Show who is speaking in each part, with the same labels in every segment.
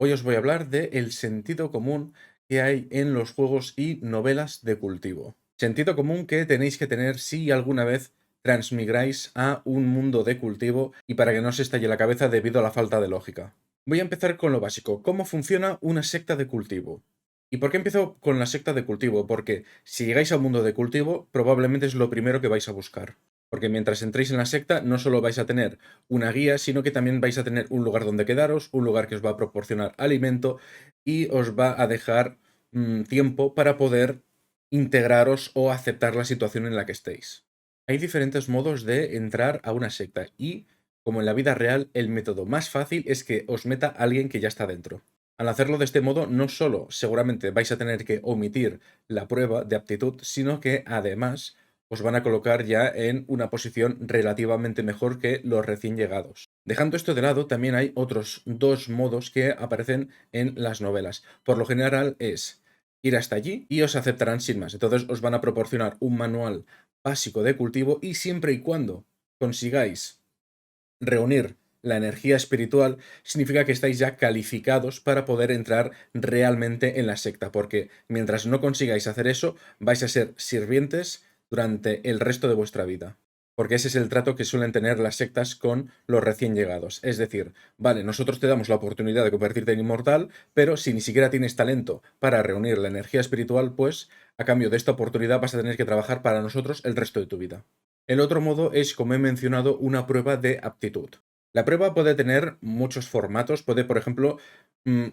Speaker 1: Hoy os voy a hablar de el sentido común que hay en los juegos y novelas de cultivo. Sentido común que tenéis que tener si alguna vez transmigráis a un mundo de cultivo y para que no se estalle la cabeza debido a la falta de lógica. Voy a empezar con lo básico. ¿Cómo funciona una secta de cultivo? ¿Y por qué empiezo con la secta de cultivo? Porque si llegáis al mundo de cultivo, probablemente es lo primero que vais a buscar. Porque mientras entréis en la secta, no solo vais a tener una guía, sino que también vais a tener un lugar donde quedaros, un lugar que os va a proporcionar alimento y os va a dejar tiempo para poder integraros o aceptar la situación en la que estéis. Hay diferentes modos de entrar a una secta y, como en la vida real, el método más fácil es que os meta alguien que ya está dentro. Al hacerlo de este modo, no solo seguramente vais a tener que omitir la prueba de aptitud, sino que además os van a colocar ya en una posición relativamente mejor que los recién llegados. Dejando esto de lado, también hay otros dos modos que aparecen en las novelas. Por lo general es ir hasta allí y os aceptarán sin más. Entonces os van a proporcionar un manual básico de cultivo y siempre y cuando consigáis reunir la energía espiritual, significa que estáis ya calificados para poder entrar realmente en la secta, porque mientras no consigáis hacer eso, vais a ser sirvientes durante el resto de vuestra vida. Porque ese es el trato que suelen tener las sectas con los recién llegados. Es decir, vale, nosotros te damos la oportunidad de convertirte en inmortal, pero si ni siquiera tienes talento para reunir la energía espiritual, pues a cambio de esta oportunidad vas a tener que trabajar para nosotros el resto de tu vida. El otro modo es, como he mencionado, una prueba de aptitud. La prueba puede tener muchos formatos, puede, por ejemplo,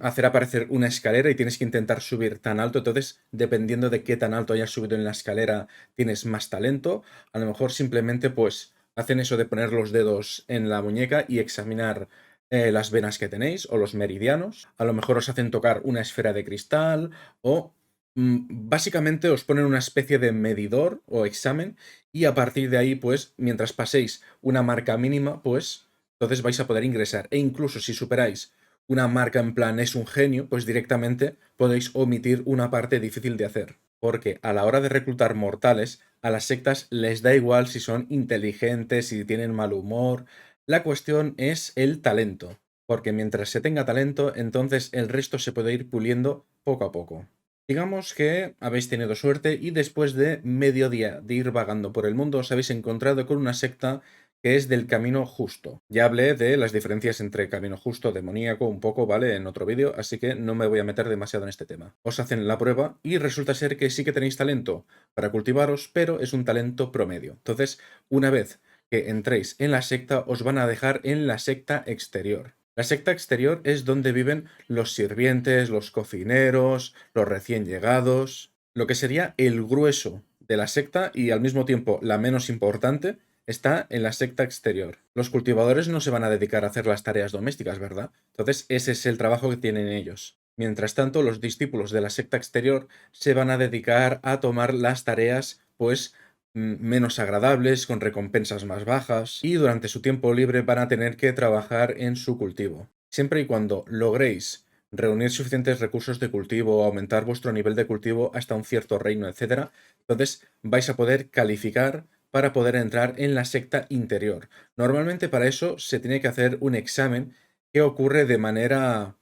Speaker 1: hacer aparecer una escalera y tienes que intentar subir tan alto, entonces, dependiendo de qué tan alto hayas subido en la escalera, tienes más talento. A lo mejor simplemente, pues, hacen eso de poner los dedos en la muñeca y examinar las venas que tenéis o los meridianos. A lo mejor os hacen tocar una esfera de cristal o básicamente os ponen una especie de medidor o examen y a partir de ahí, pues, mientras paséis una marca mínima, pues, entonces vais a poder ingresar. E incluso si superáis una marca en plan es un genio, pues directamente podéis omitir una parte difícil de hacer. Porque a la hora de reclutar mortales, a las sectas les da igual si son inteligentes, si tienen mal humor. La cuestión es el talento. Porque mientras se tenga talento, entonces el resto se puede ir puliendo poco a poco. Digamos que habéis tenido suerte y después de medio día de ir vagando por el mundo os habéis encontrado con una secta que es del camino justo. Ya hablé de las diferencias entre camino justo, demoníaco, un poco, ¿vale? En otro vídeo, así que no me voy a meter demasiado en este tema. Os hacen la prueba y resulta ser que sí que tenéis talento para cultivaros, pero es un talento promedio. Entonces, una vez que entréis en la secta, os van a dejar en la secta exterior. La secta exterior es donde viven los sirvientes, los cocineros, los recién llegados, lo que sería el grueso de la secta y al mismo tiempo la menos importante está en la secta exterior. Los cultivadores no se van a dedicar a hacer las tareas domésticas, ¿verdad? Entonces ese es el trabajo que tienen ellos. Mientras tanto, los discípulos de la secta exterior se van a dedicar a tomar las tareas, pues, menos agradables, con recompensas más bajas, y durante su tiempo libre van a tener que trabajar en su cultivo. Siempre y cuando logréis reunir suficientes recursos de cultivo, aumentar vuestro nivel de cultivo hasta un cierto reino, etcétera, entonces vais a poder calificar para poder entrar en la secta interior. Normalmente para eso se tiene que hacer un examen que ocurre de manera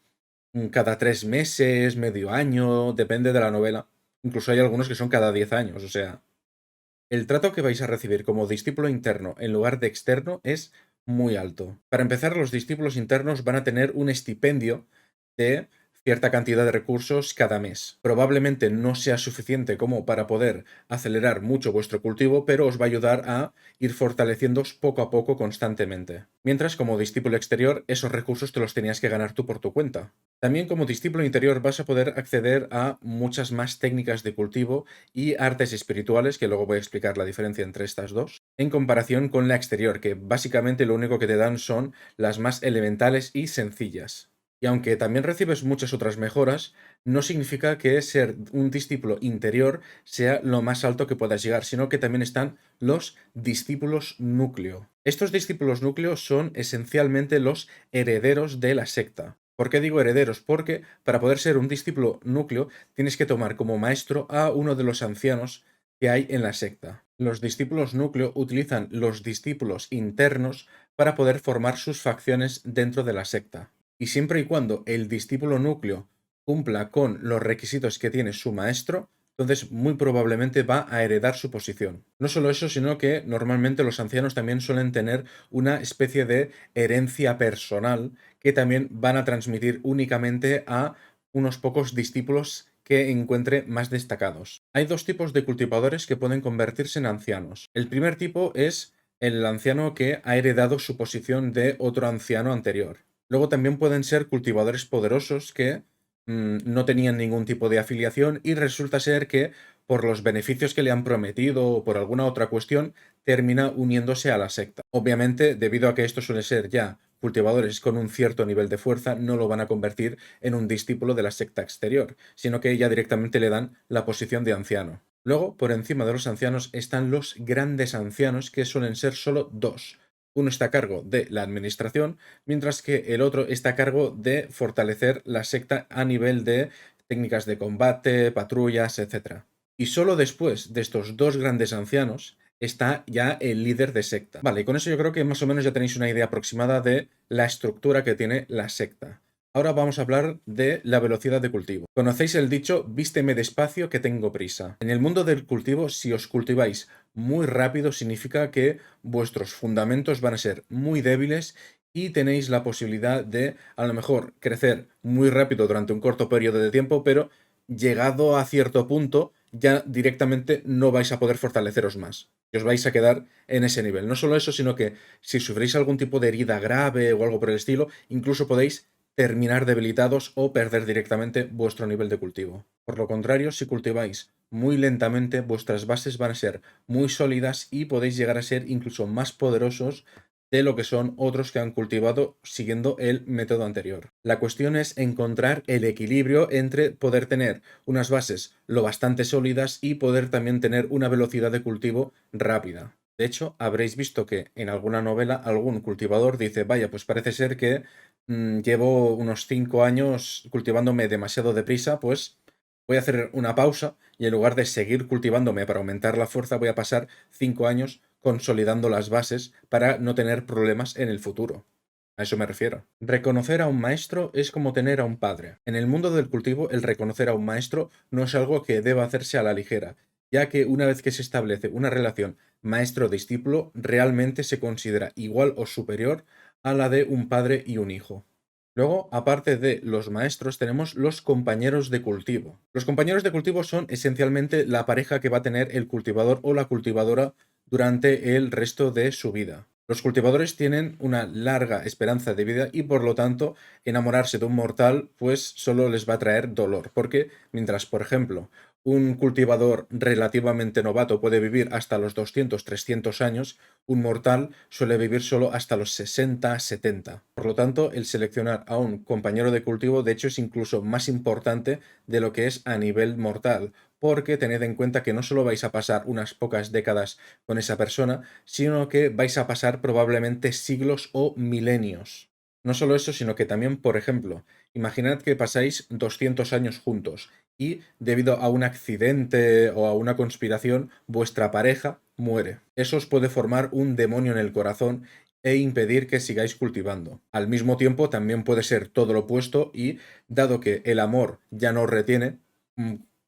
Speaker 1: cada 3 meses, medio año, depende de la novela. Incluso hay algunos que son cada 10 años, o sea, el trato que vais a recibir como discípulo interno en lugar de externo es muy alto. Para empezar, los discípulos internos van a tener un estipendio de cierta cantidad de recursos cada mes. Probablemente no sea suficiente como para poder acelerar mucho vuestro cultivo, pero os va a ayudar a ir fortaleciéndoos poco a poco constantemente. Mientras, como discípulo exterior, esos recursos te los tenías que ganar tú por tu cuenta. También como discípulo interior vas a poder acceder a muchas más técnicas de cultivo y artes espirituales, que luego voy a explicar la diferencia entre estas dos, en comparación con la exterior, que básicamente lo único que te dan son las más elementales y sencillas. Y aunque también recibes muchas otras mejoras, no significa que ser un discípulo interior sea lo más alto que puedas llegar, sino que también están los discípulos núcleo. Estos discípulos núcleo son esencialmente los herederos de la secta. ¿Por qué digo herederos? Porque para poder ser un discípulo núcleo tienes que tomar como maestro a uno de los ancianos que hay en la secta. Los discípulos núcleo utilizan los discípulos internos para poder formar sus facciones dentro de la secta. y siempre y cuando el discípulo núcleo cumpla con los requisitos que tiene su maestro, entonces muy probablemente va a heredar su posición. No solo eso, sino que normalmente los ancianos también suelen tener una especie de herencia personal que también van a transmitir únicamente a unos pocos discípulos que encuentre más destacados. Hay dos tipos de cultivadores que pueden convertirse en ancianos. El primer tipo es el anciano que ha heredado su posición de otro anciano anterior. Luego también pueden ser cultivadores poderosos que no tenían ningún tipo de afiliación y resulta ser que por los beneficios que le han prometido o por alguna otra cuestión termina uniéndose a la secta. Obviamente, debido a que esto suele ser ya cultivadores con un cierto nivel de fuerza, no lo van a convertir en un discípulo de la secta exterior, sino que ya directamente le dan la posición de anciano. Luego, por encima de los ancianos están los grandes ancianos, que suelen ser solo dos. Uno está a cargo de la administración, mientras que el otro está a cargo de fortalecer la secta a nivel de técnicas de combate, patrullas, etc. Y solo después de estos dos grandes ancianos está ya el líder de secta. Vale, y con eso yo creo que más o menos ya tenéis una idea aproximada de la estructura que tiene la secta. Ahora vamos a hablar de la velocidad de cultivo. Conocéis el dicho, vísteme despacio que tengo prisa. En el mundo del cultivo, si os cultiváis muy rápido, significa que vuestros fundamentos van a ser muy débiles y tenéis la posibilidad de, a lo mejor, crecer muy rápido durante un corto periodo de tiempo, pero llegado a cierto punto, ya directamente no vais a poder fortaleceros más. Y os vais a quedar en ese nivel. No solo eso, sino que si sufrís algún tipo de herida grave o algo por el estilo, incluso podéis terminar debilitados o perder directamente vuestro nivel de cultivo. Por lo contrario, si cultiváis muy lentamente, vuestras bases van a ser muy sólidas y podéis llegar a ser incluso más poderosos de lo que son otros que han cultivado siguiendo el método anterior. La cuestión es encontrar el equilibrio entre poder tener unas bases lo bastante sólidas y poder también tener una velocidad de cultivo rápida. De hecho, habréis visto que en alguna novela algún cultivador dice, vaya, pues parece ser que llevo unos 5 años cultivándome demasiado deprisa, pues voy a hacer una pausa y en lugar de seguir cultivándome para aumentar la fuerza, voy a pasar 5 años consolidando las bases para no tener problemas en el futuro. A eso me refiero. Reconocer a un maestro es como tener a un padre. En el mundo del cultivo, el reconocer a un maestro no es algo que deba hacerse a la ligera, ya que una vez que se establece una relación maestro-discípulo, realmente se considera igual o superior a la de un padre y un hijo. Luego, aparte de los maestros, tenemos los compañeros de cultivo. Los compañeros de cultivo son esencialmente la pareja que va a tener el cultivador o la cultivadora durante el resto de su vida. Los cultivadores tienen una larga esperanza de vida y por lo tanto enamorarse de un mortal pues solo les va a traer dolor, porque mientras por ejemplo un cultivador relativamente novato puede vivir hasta los 200-300 años, un mortal suele vivir solo hasta los 60-70. Por lo tanto, el seleccionar a un compañero de cultivo de hecho es incluso más importante de lo que es a nivel mortal, porque tened en cuenta que no solo vais a pasar unas pocas décadas con esa persona, sino que vais a pasar probablemente siglos o milenios. No solo eso, sino que también, por ejemplo, imaginad que pasáis 200 años juntos y debido a un accidente o a una conspiración, vuestra pareja muere. Eso os puede formar un demonio en el corazón e impedir que sigáis cultivando. Al mismo tiempo, también puede ser todo lo opuesto y, dado que el amor ya no os retiene,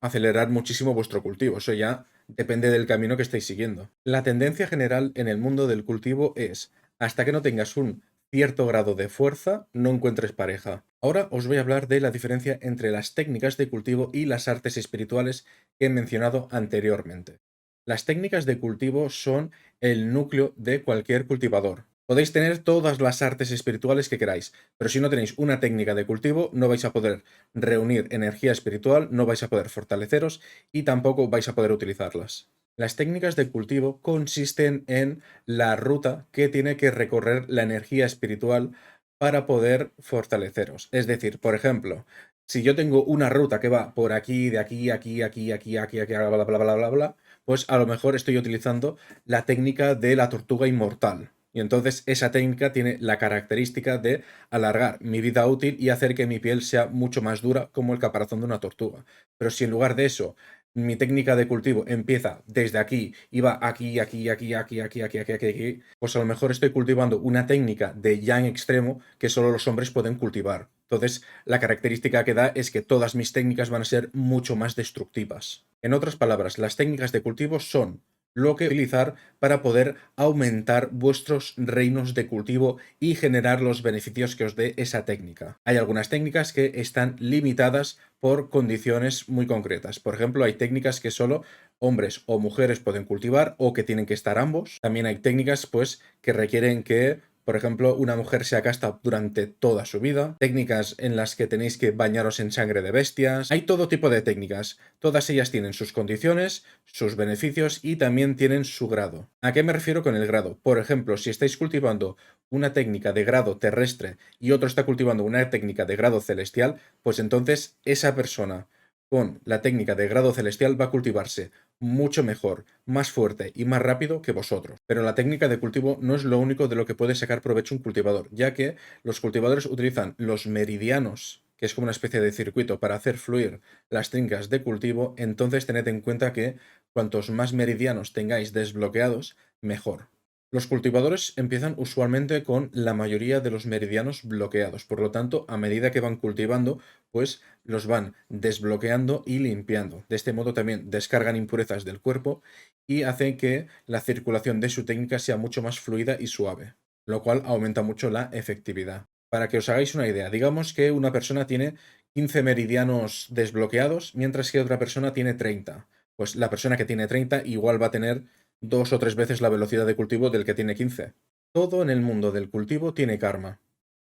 Speaker 1: acelerar muchísimo vuestro cultivo. Eso ya depende del camino que estáis siguiendo. La tendencia general en el mundo del cultivo es, hasta que no tengas un cierto grado de fuerza, no encuentres pareja. Ahora os voy a hablar de la diferencia entre las técnicas de cultivo y las artes espirituales que he mencionado anteriormente. Las técnicas de cultivo son el núcleo de cualquier cultivador. Podéis tener todas las artes espirituales que queráis, pero si no tenéis una técnica de cultivo, no vais a poder reunir energía espiritual, no vais a poder fortaleceros y tampoco vais a poder utilizarlas. Las técnicas de cultivo consisten en la ruta que tiene que recorrer la energía espiritual para poder fortaleceros. Es decir, por ejemplo, si yo tengo una ruta que va por aquí, de aquí, aquí, aquí, aquí, aquí, aquí, bla, bla, bla, bla, bla, bla, pues a lo mejor estoy utilizando la técnica de la tortuga inmortal. Y entonces esa técnica tiene la característica de alargar mi vida útil y hacer que mi piel sea mucho más dura como el caparazón de una tortuga. Pero si en lugar de eso mi técnica de cultivo empieza desde aquí y va aquí, aquí, aquí, aquí, aquí, aquí, aquí, aquí, aquí, pues a lo mejor estoy cultivando una técnica de yang extremo que solo los hombres pueden cultivar. Entonces, la característica que da es que todas mis técnicas van a ser mucho más destructivas. En otras palabras, las técnicas de cultivo son lo que utilizar para poder aumentar vuestros reinos de cultivo y generar los beneficios que os dé esa técnica. Hay algunas técnicas que están limitadas por condiciones muy concretas. Por ejemplo, hay técnicas que solo hombres o mujeres pueden cultivar o que tienen que estar ambos. También hay técnicas pues que requieren que, por ejemplo, una mujer sea casta durante toda su vida, técnicas en las que tenéis que bañaros en sangre de bestias. Hay todo tipo de técnicas. Todas ellas tienen sus condiciones, sus beneficios y también tienen su grado. ¿A qué me refiero con el grado? Por ejemplo, si estáis cultivando una técnica de grado terrestre y otro está cultivando una técnica de grado celestial, pues entonces esa persona con la técnica de grado celestial va a cultivarse mucho mejor, más fuerte y más rápido que vosotros. Pero la técnica de cultivo no es lo único de lo que puede sacar provecho un cultivador, ya que los cultivadores utilizan los meridianos, que es como una especie de circuito para hacer fluir las técnicas de cultivo. Entonces tened en cuenta que cuantos más meridianos tengáis desbloqueados, mejor. Los cultivadores empiezan usualmente con la mayoría de los meridianos bloqueados, por lo tanto, a medida que van cultivando, pues los van desbloqueando y limpiando. De este modo también descargan impurezas del cuerpo y hacen que la circulación de su técnica sea mucho más fluida y suave, lo cual aumenta mucho la efectividad. Para que os hagáis una idea, digamos que una persona tiene 15 meridianos desbloqueados, mientras que otra persona tiene 30. Pues la persona que tiene 30 igual va a tener 2 o 3 veces la velocidad de cultivo del que tiene 15. Todo en el mundo del cultivo tiene karma.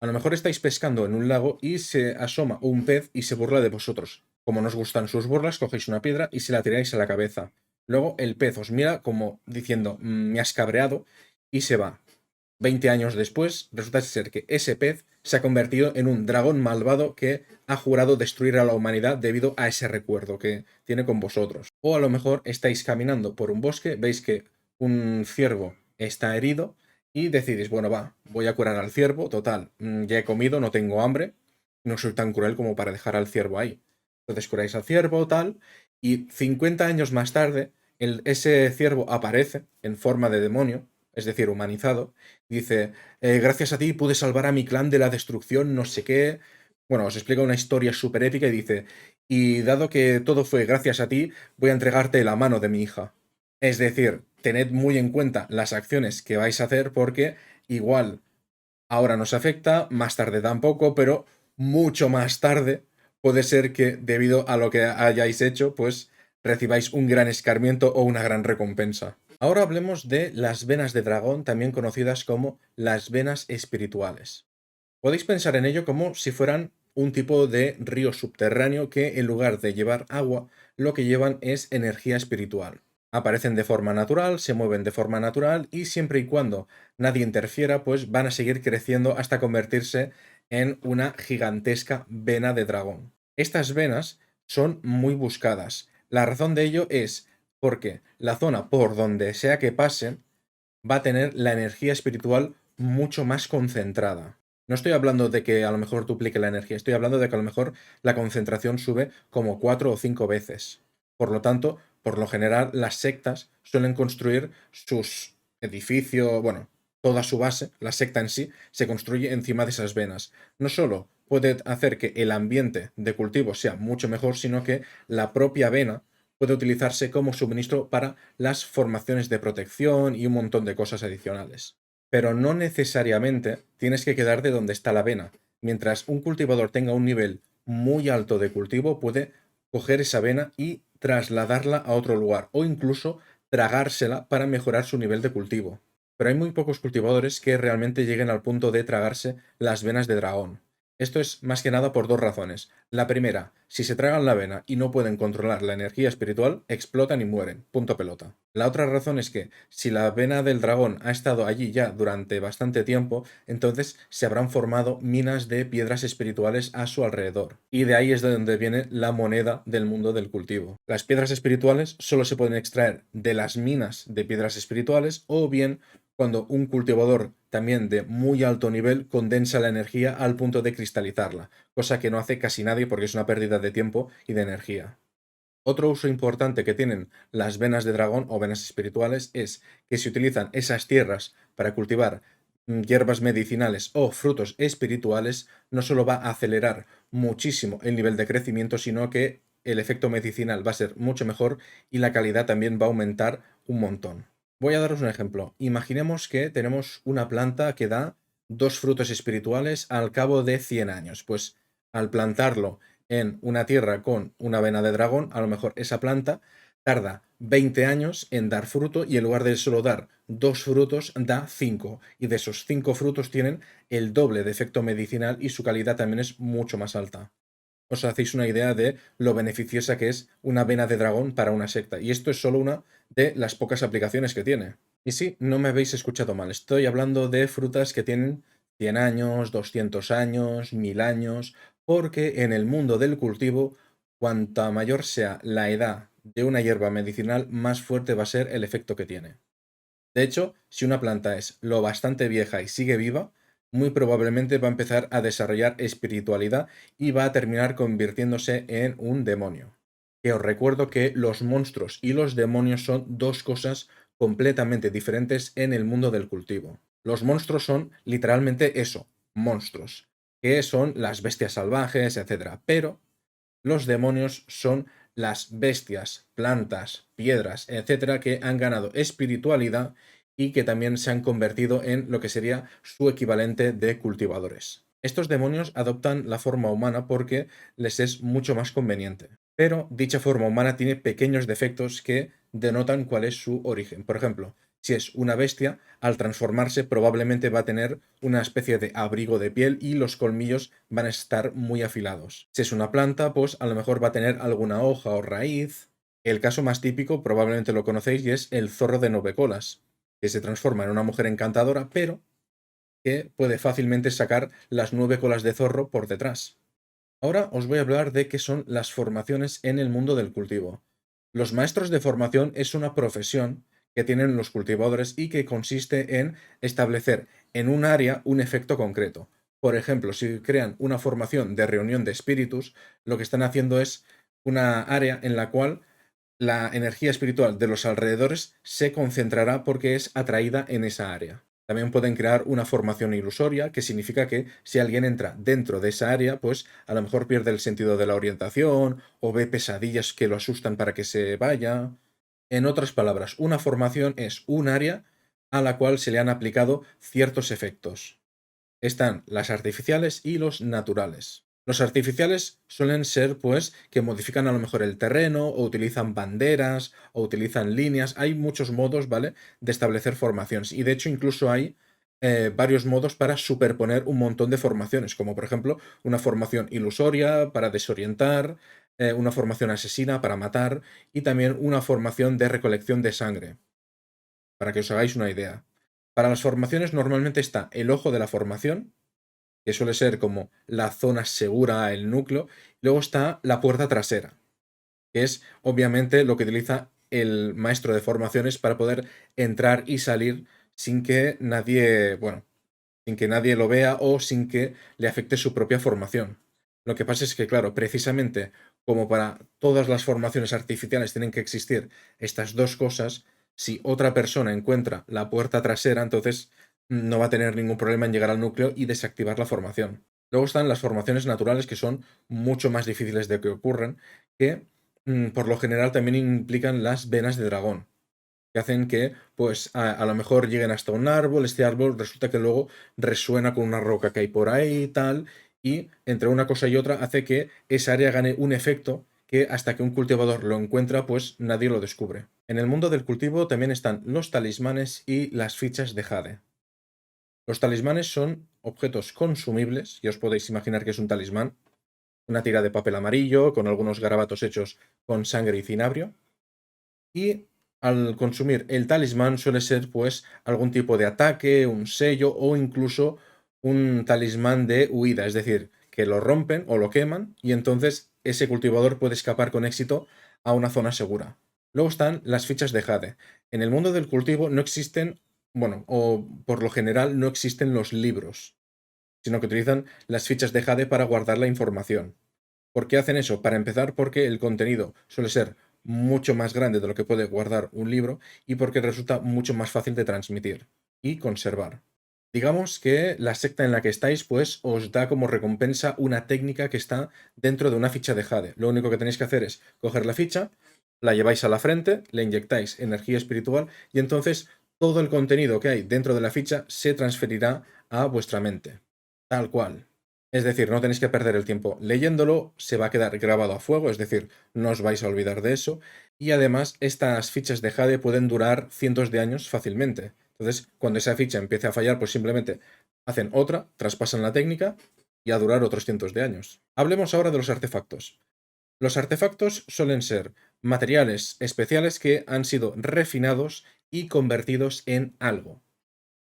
Speaker 1: A lo mejor estáis pescando en un lago y se asoma un pez y se burla de vosotros. Como no os gustan sus burlas, cogéis una piedra y se la tiráis a la cabeza. Luego el pez os mira como diciendo, me has cabreado, y se va. 20 años después, resulta ser que ese pez se ha convertido en un dragón malvado que ha jurado destruir a la humanidad debido a ese recuerdo que tiene con vosotros. O a lo mejor estáis caminando por un bosque, veis que un ciervo está herido y decidís, bueno, va, voy a curar al ciervo, total, ya he comido, no tengo hambre, no soy tan cruel como para dejar al ciervo ahí. Entonces curáis al ciervo, tal, y 50 años más tarde, ese ciervo aparece en forma de demonio, es decir, humanizado, y dice, gracias a ti pude salvar a mi clan de la destrucción, no sé qué. Bueno, os explica una historia súper épica y dice, y dado que todo fue gracias a ti, voy a entregarte la mano de mi hija. Es decir, tened muy en cuenta las acciones que vais a hacer porque igual ahora nos afecta, más tarde tampoco, pero mucho más tarde puede ser que debido a lo que hayáis hecho, pues recibáis un gran escarmiento o una gran recompensa. Ahora hablemos de las venas de dragón, también conocidas como las venas espirituales. Podéis pensar en ello como si fueran un tipo de río subterráneo que en lugar de llevar agua, lo que llevan es energía espiritual. Aparecen de forma natural, se mueven de forma natural y siempre y cuando nadie interfiera, pues van a seguir creciendo hasta convertirse en una gigantesca vena de dragón. Estas venas son muy buscadas. La razón de ello es porque la zona por donde sea que pasen va a tener la energía espiritual mucho más concentrada. No estoy hablando de que a lo mejor duplique la energía, estoy hablando de que a lo mejor la concentración sube como 4 o 5 veces. Por lo tanto, por lo general, las sectas suelen construir sus edificios, bueno, toda su base, la secta en sí, se construye encima de esas venas. No solo puede hacer que el ambiente de cultivo sea mucho mejor, sino que la propia vena puede utilizarse como suministro para las formaciones de protección y un montón de cosas adicionales. Pero no necesariamente tienes que quedarte donde está la avena. Mientras un cultivador tenga un nivel muy alto de cultivo, puede coger esa avena y trasladarla a otro lugar o incluso tragársela para mejorar su nivel de cultivo. Pero hay muy pocos cultivadores que realmente lleguen al punto de tragarse las venas de dragón. Esto es más que nada por dos razones. La primera, si se tragan la avena y no pueden controlar la energía espiritual, explotan y mueren. Punto pelota. La otra razón es que si la vena del dragón ha estado allí ya durante bastante tiempo, entonces se habrán formado minas de piedras espirituales a su alrededor. Y de ahí es de donde viene la moneda del mundo del cultivo. Las piedras espirituales solo se pueden extraer de las minas de piedras espirituales o bien cuando un cultivador también de muy alto nivel condensa la energía al punto de cristalizarla, cosa que no hace casi nadie porque es una pérdida de tiempo y de energía. Otro uso importante que tienen las venas de dragón o venas espirituales es que si utilizan esas tierras para cultivar hierbas medicinales o frutos espirituales, no solo va a acelerar muchísimo el nivel de crecimiento, sino que el efecto medicinal va a ser mucho mejor y la calidad también va a aumentar un montón. Voy a daros un ejemplo. Imaginemos que tenemos una planta que da dos frutos espirituales al cabo de 100 años. Pues al plantarlo en una tierra con una vena de dragón, a lo mejor esa planta tarda 20 años en dar fruto y en lugar de solo dar dos frutos, da 5. Y de esos 5 frutos tienen el doble de efecto medicinal y su calidad también es mucho más alta. Os hacéis una idea de lo beneficiosa que es una vena de dragón para una secta. Y esto es solo una de las pocas aplicaciones que tiene. Y sí, no me habéis escuchado mal. Estoy hablando de frutas que tienen 100 años, 200 años, 1000 años, porque en el mundo del cultivo, cuanta mayor sea la edad de una hierba medicinal, más fuerte va a ser el efecto que tiene. De hecho, si una planta es lo bastante vieja y sigue viva, muy probablemente va a empezar a desarrollar espiritualidad y va a terminar convirtiéndose en un demonio. Que os recuerdo que los monstruos y los demonios son dos cosas completamente diferentes en el mundo del cultivo. Los monstruos son literalmente eso, monstruos, que son las bestias salvajes, etc. Pero los demonios son las bestias, plantas, piedras, etcétera, que han ganado espiritualidad y que también se han convertido en lo que sería su equivalente de cultivadores. Estos demonios adoptan la forma humana porque les es mucho más conveniente, pero dicha forma humana tiene pequeños defectos que denotan cuál es su origen. Por ejemplo, si es una bestia, al transformarse probablemente va a tener una especie de abrigo de piel y los colmillos van a estar muy afilados. Si es una planta, pues a lo mejor va a tener alguna hoja o raíz. El caso más típico probablemente lo conocéis y es el zorro de 9 colas, que se transforma en una mujer encantadora, pero que puede fácilmente sacar las 9 colas de zorro por detrás. Ahora os voy a hablar de qué son las formaciones en el mundo del cultivo. Los maestros de formación es una profesión que tienen los cultivadores y que consiste en establecer en un área un efecto concreto. Por ejemplo, si crean una formación de reunión de espíritus, lo que están haciendo es una área en la cual la energía espiritual de los alrededores se concentrará porque es atraída en esa área. También pueden crear una formación ilusoria, que significa que si alguien entra dentro de esa área, pues a lo mejor pierde el sentido de la orientación o ve pesadillas que lo asustan para que se vaya. En otras palabras, una formación es un área a la cual se le han aplicado ciertos efectos. Están las artificiales y los naturales. Los artificiales suelen ser, pues, que modifican a lo mejor el terreno, o utilizan banderas, o utilizan líneas. Hay muchos modos, ¿vale?, de establecer formaciones. Y de hecho, incluso hay varios modos para superponer un montón de formaciones, como por ejemplo una formación ilusoria para desorientar, una formación asesina para matar, y también una formación de recolección de sangre, para que os hagáis una idea. Para las formaciones normalmente está el ojo de la formación, que suele ser como la zona segura, el núcleo. Luego está la puerta trasera, que es obviamente lo que utiliza el maestro de formaciones para poder entrar y salir sin que nadie, bueno, sin que nadie lo vea o sin que le afecte su propia formación. Lo que pasa es que, claro, precisamente como para todas las formaciones artificiales tienen que existir estas dos cosas, si otra persona encuentra la puerta trasera, entonces no va a tener ningún problema en llegar al núcleo y desactivar la formación. Luego están las formaciones naturales, que son mucho más difíciles de que ocurran, que por lo general también implican las venas de dragón, que hacen que, pues, a lo mejor lleguen hasta un árbol. Este árbol resulta que luego resuena con una roca que hay por ahí y tal, y entre una cosa y otra hace que esa área gane un efecto que hasta que un cultivador lo encuentra, pues nadie lo descubre. En el mundo del cultivo también están los talismanes y las fichas de jade. Los talismanes son objetos consumibles, y os podéis imaginar que es un talismán, una tira de papel amarillo con algunos garabatos hechos con sangre y cinabrio, y al consumir el talismán suele ser pues algún tipo de ataque, un sello o incluso un talismán de huida, es decir, que lo rompen o lo queman y entonces ese cultivador puede escapar con éxito a una zona segura. Luego están las fichas de jade. En el mundo del cultivo no existen, bueno, o por lo general no existen los libros, sino que utilizan las fichas de jade para guardar la información. ¿Por qué hacen eso? Para empezar, porque el contenido suele ser mucho más grande de lo que puede guardar un libro y porque resulta mucho más fácil de transmitir y conservar. Digamos que la secta en la que estáis, pues, os da como recompensa una técnica que está dentro de una ficha de Jade. Lo único que tenéis que hacer es coger la ficha, la lleváis a la frente, le inyectáis energía espiritual y entonces todo el contenido que hay dentro de la ficha se transferirá a vuestra mente. Tal cual. Es decir, no tenéis que perder el tiempo leyéndolo, se va a quedar grabado a fuego, es decir, no os vais a olvidar de eso. Y además, estas fichas de Jade pueden durar cientos de años fácilmente. Entonces, cuando esa ficha empiece a fallar, pues simplemente hacen otra, traspasan la técnica y a durar otros cientos de años. Hablemos ahora de los artefactos. Los artefactos suelen ser materiales especiales que han sido refinados y convertidos en algo.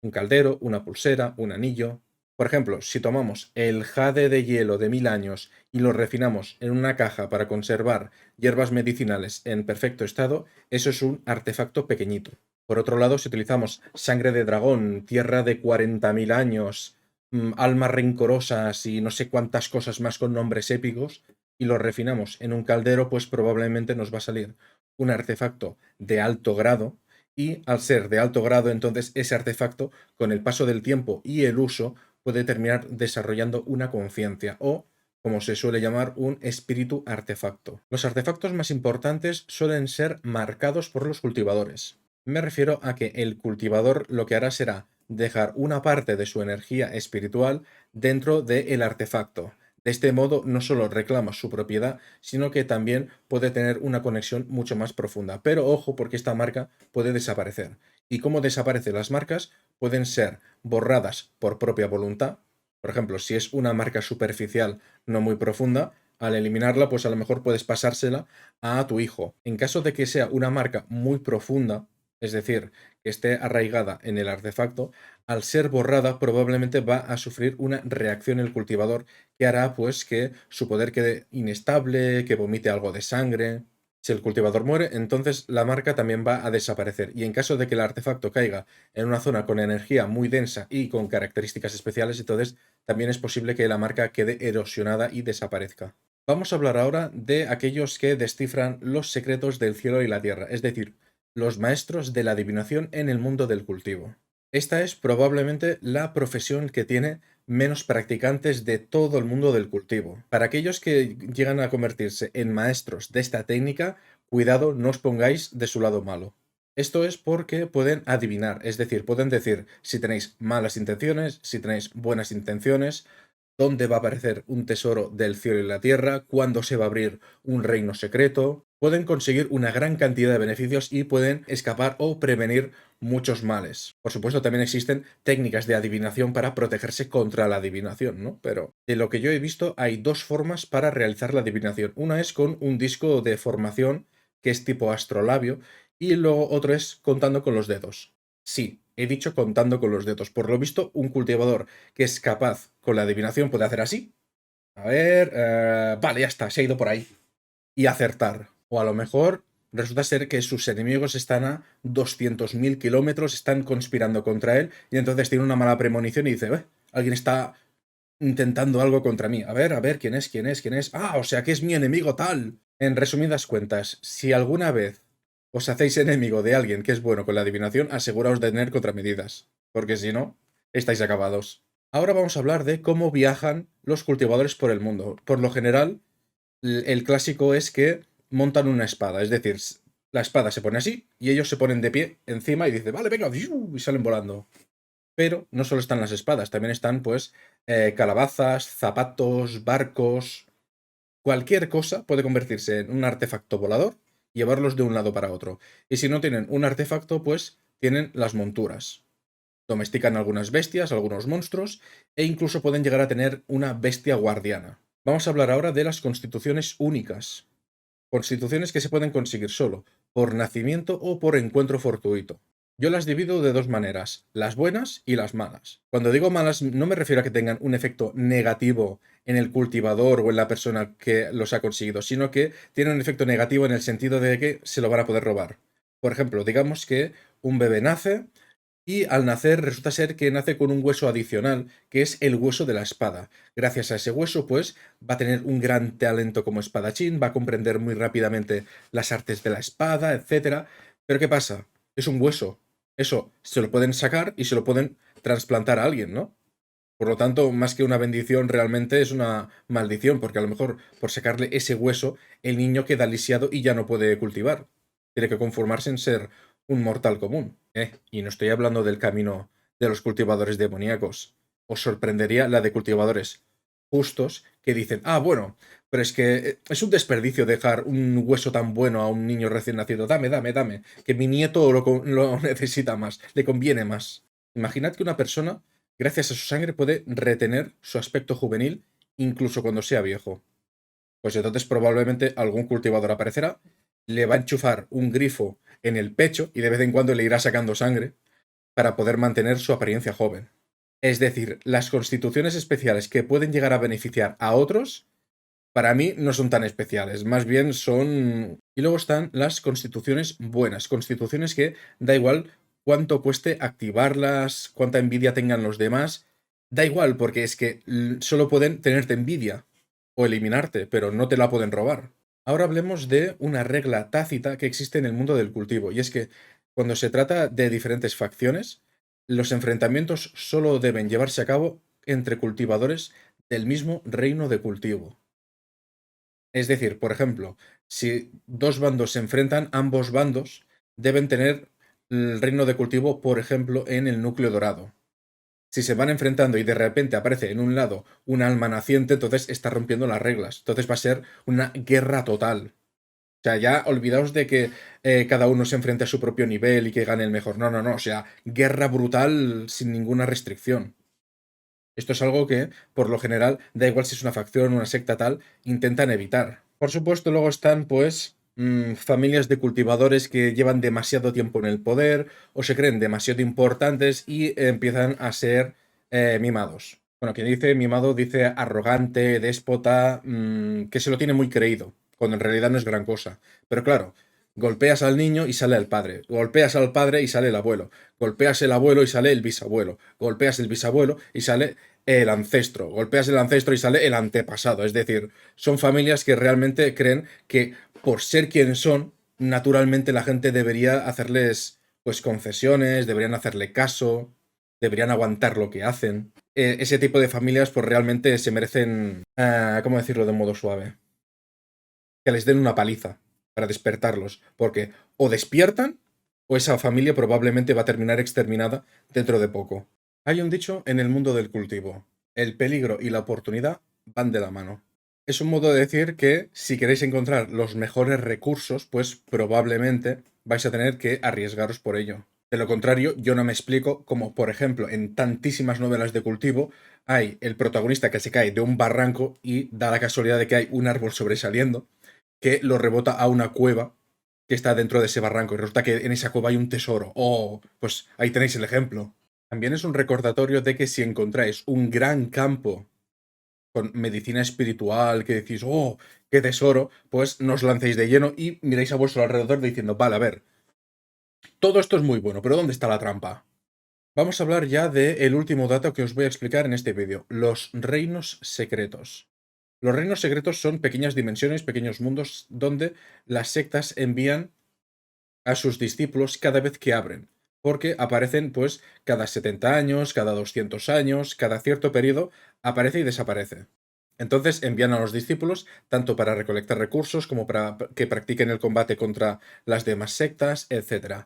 Speaker 1: Un caldero, una pulsera, un anillo. Por ejemplo, si tomamos el jade de hielo de 1000 años y lo refinamos en una caja para conservar hierbas medicinales en perfecto estado, eso es un artefacto pequeñito. Por otro lado, si utilizamos sangre de dragón, tierra de 40.000 años, almas rencorosas y no sé cuántas cosas más con nombres épicos, y lo refinamos en un caldero, pues probablemente nos va a salir un artefacto de alto grado, y al ser de alto grado, entonces ese artefacto, con el paso del tiempo y el uso, puede terminar desarrollando una conciencia o, como se suele llamar, un espíritu artefacto. Los artefactos más importantes suelen ser marcados por los cultivadores. Me refiero a que el cultivador lo que hará será dejar una parte de su energía espiritual dentro del artefacto. De este modo no solo reclama su propiedad, sino que también puede tener una conexión mucho más profunda. Pero ojo, porque esta marca puede desaparecer. ¿Y cómo desaparecen las marcas? Pueden ser borradas por propia voluntad. Por ejemplo, si es una marca superficial no muy profunda, al eliminarla, pues a lo mejor puedes pasársela a tu hijo. En caso de que sea una marca muy profunda, es decir, que esté arraigada en el artefacto, al ser borrada probablemente va a sufrir una reacción el cultivador que hará pues que su poder quede inestable, que vomite algo de sangre. Si el cultivador muere, entonces la marca también va a desaparecer. Y en caso de que el artefacto caiga en una zona con energía muy densa y con características especiales, entonces también es posible que la marca quede erosionada y desaparezca. Vamos a hablar ahora de aquellos que descifran los secretos del cielo y la tierra, es decir, los maestros de la adivinación en el mundo del cultivo. Esta es probablemente la profesión que tiene menos practicantes de todo el mundo del cultivo. Para aquellos que llegan a convertirse en maestros de esta técnica, cuidado, no os pongáis de su lado malo. Esto es porque pueden adivinar, es decir, pueden decir si tenéis malas intenciones, si tenéis buenas intenciones, dónde va a aparecer un tesoro del cielo y la tierra, cuándo se va a abrir un reino secreto. Pueden conseguir una gran cantidad de beneficios y pueden escapar o prevenir muchos males. Por supuesto, también existen técnicas de adivinación para protegerse contra la adivinación, ¿no? Pero de lo que yo he visto, hay dos formas para realizar la adivinación. Una es con un disco de formación, que es tipo astrolabio, y luego otro es contando con los dedos. Sí, he dicho contando con los dedos. Por lo visto, un cultivador que es capaz con la adivinación puede hacer así. A ver, vale, ya está, se ha ido por ahí. Y acertar. O a lo mejor resulta ser que sus enemigos están a 200.000 kilómetros, están conspirando contra él y entonces tiene una mala premonición y dice, alguien está intentando algo contra mí. A ver, ¿quién es? ¿Quién es? ¿Quién es? Ah, o sea que es mi enemigo tal. En resumidas cuentas, si alguna vez os hacéis enemigo de alguien que es bueno con la adivinación, aseguraos de tener contramedidas, porque si no, estáis acabados. Ahora vamos a hablar de cómo viajan los cultivadores por el mundo. Por lo general, el clásico es que montan una espada, es decir, la espada se pone así y ellos se ponen de pie encima y dicen, vale, venga, y salen volando. Pero no solo están las espadas, también están pues calabazas, zapatos, barcos, cualquier cosa puede convertirse en un artefacto volador y llevarlos de un lado para otro. Y si no tienen un artefacto, pues tienen las monturas. Domestican algunas bestias, algunos monstruos, e incluso pueden llegar a tener una bestia guardiana. Vamos a hablar ahora de las constituciones únicas. Constituciones que se pueden conseguir solo por nacimiento o por encuentro fortuito. Yo las divido de dos maneras, las buenas y las malas. Cuando digo malas no me refiero a que tengan un efecto negativo en el cultivador o en la persona que los ha conseguido, sino que tienen un efecto negativo en el sentido de que se lo van a poder robar. Por ejemplo, digamos que un bebé nace, Y al nacer resulta ser que nace con un hueso adicional, que es el hueso de la espada. Gracias a ese hueso, pues va a tener un gran talento como espadachín, va a comprender muy rápidamente las artes de la espada, etcétera. Pero ¿qué pasa? Es un hueso. Eso se lo pueden sacar y se lo pueden trasplantar a alguien, ¿no? Por lo tanto, más que una bendición, realmente es una maldición, porque a lo mejor por sacarle ese hueso, el niño queda lisiado y ya no puede cultivar. Tiene que conformarse en ser un mortal común. Y no estoy hablando del camino de los cultivadores demoníacos. Os sorprendería la de cultivadores justos que dicen, ah, bueno, pero es que es un desperdicio dejar un hueso tan bueno a un niño recién nacido. Dame, dame, dame, que mi nieto lo necesita más, le conviene más. Imaginad que una persona, gracias a su sangre, puede retener su aspecto juvenil incluso cuando sea viejo. Pues entonces probablemente algún cultivador aparecerá, le va a enchufar un grifo en el pecho y de vez en cuando le irá sacando sangre para poder mantener su apariencia joven. Es decir, las constituciones especiales que pueden llegar a beneficiar a otros, para mí no son tan especiales, más bien son... Y luego están las constituciones buenas, constituciones que da igual cuánto cueste activarlas, cuánta envidia tengan los demás, da igual porque es que solo pueden tenerte envidia o eliminarte, pero no te la pueden robar. Ahora hablemos de una regla tácita que existe en el mundo del cultivo, y es que cuando se trata de diferentes facciones, los enfrentamientos solo deben llevarse a cabo entre cultivadores del mismo reino de cultivo. Es decir, por ejemplo, si dos bandos se enfrentan, ambos bandos deben tener el reino de cultivo, por ejemplo, en el núcleo dorado. Si se van enfrentando y de repente aparece en un lado un alma naciente, entonces está rompiendo las reglas. Entonces va a ser una guerra total. O sea, ya olvidaos de que cada uno se enfrente a su propio nivel y que gane el mejor. No, no, no. O sea, guerra brutal sin ninguna restricción. Esto es algo que, por lo general, da igual si es una facción o una secta tal, intentan evitar. Por supuesto, luego están, pues, familias de cultivadores que llevan demasiado tiempo en el poder o se creen demasiado importantes y empiezan a ser mimados. Bueno, quien dice mimado dice arrogante, déspota, que se lo tiene muy creído, cuando en realidad no es gran cosa. Pero claro, golpeas al niño y sale el padre, golpeas al padre y sale el abuelo, golpeas el abuelo y sale el bisabuelo, golpeas el bisabuelo y sale el ancestro, golpeas el ancestro y sale el antepasado. Es decir, son familias que realmente creen que por ser quienes son, naturalmente la gente debería hacerles pues concesiones, deberían hacerle caso, deberían aguantar lo que hacen. Ese tipo de familias pues realmente se merecen, ¿cómo decirlo de modo suave? Que les den una paliza para despertarlos, porque o despiertan o esa familia probablemente va a terminar exterminada dentro de poco. Hay un dicho en el mundo del cultivo: el peligro y la oportunidad van de la mano. Es un modo de decir que si queréis encontrar los mejores recursos, pues probablemente vais a tener que arriesgaros por ello. De lo contrario, yo no me explico cómo, por ejemplo, en tantísimas novelas de cultivo hay el protagonista que se cae de un barranco y da la casualidad de que hay un árbol sobresaliendo que lo rebota a una cueva que está dentro de ese barranco y resulta que en esa cueva hay un tesoro. Oh, pues ahí tenéis el ejemplo. También es un recordatorio de que si encontráis un gran campo con medicina espiritual, que decís, oh, qué tesoro, pues no os lancéis de lleno y miráis a vuestro alrededor diciendo, vale, a ver, todo esto es muy bueno, pero ¿dónde está la trampa? Vamos a hablar ya del último dato que os voy a explicar en este vídeo, los reinos secretos. Los reinos secretos son pequeñas dimensiones, pequeños mundos donde las sectas envían a sus discípulos cada vez que abren, porque aparecen pues cada 70 años, cada 200 años, cada cierto periodo aparece y desaparece. Entonces envían a los discípulos tanto para recolectar recursos como para que practiquen el combate contra las demás sectas, etc.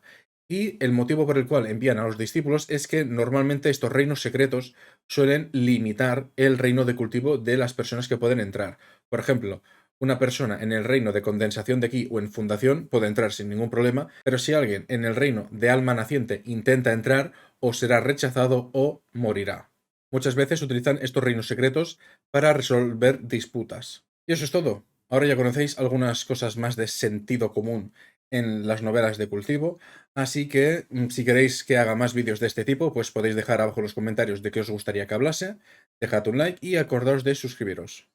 Speaker 1: Y el motivo por el cual envían a los discípulos es que normalmente estos reinos secretos suelen limitar el reino de cultivo de las personas que pueden entrar. Por ejemplo, una persona en el reino de condensación de ki o en fundación puede entrar sin ningún problema, pero si alguien en el reino de alma naciente intenta entrar, o será rechazado o morirá. Muchas veces utilizan estos reinos secretos para resolver disputas. Y eso es todo. Ahora ya conocéis algunas cosas más de sentido común en las novelas de cultivo, así que si queréis que haga más vídeos de este tipo, pues podéis dejar abajo en los comentarios de qué os gustaría que hablase, dejad un like y acordaos de suscribiros.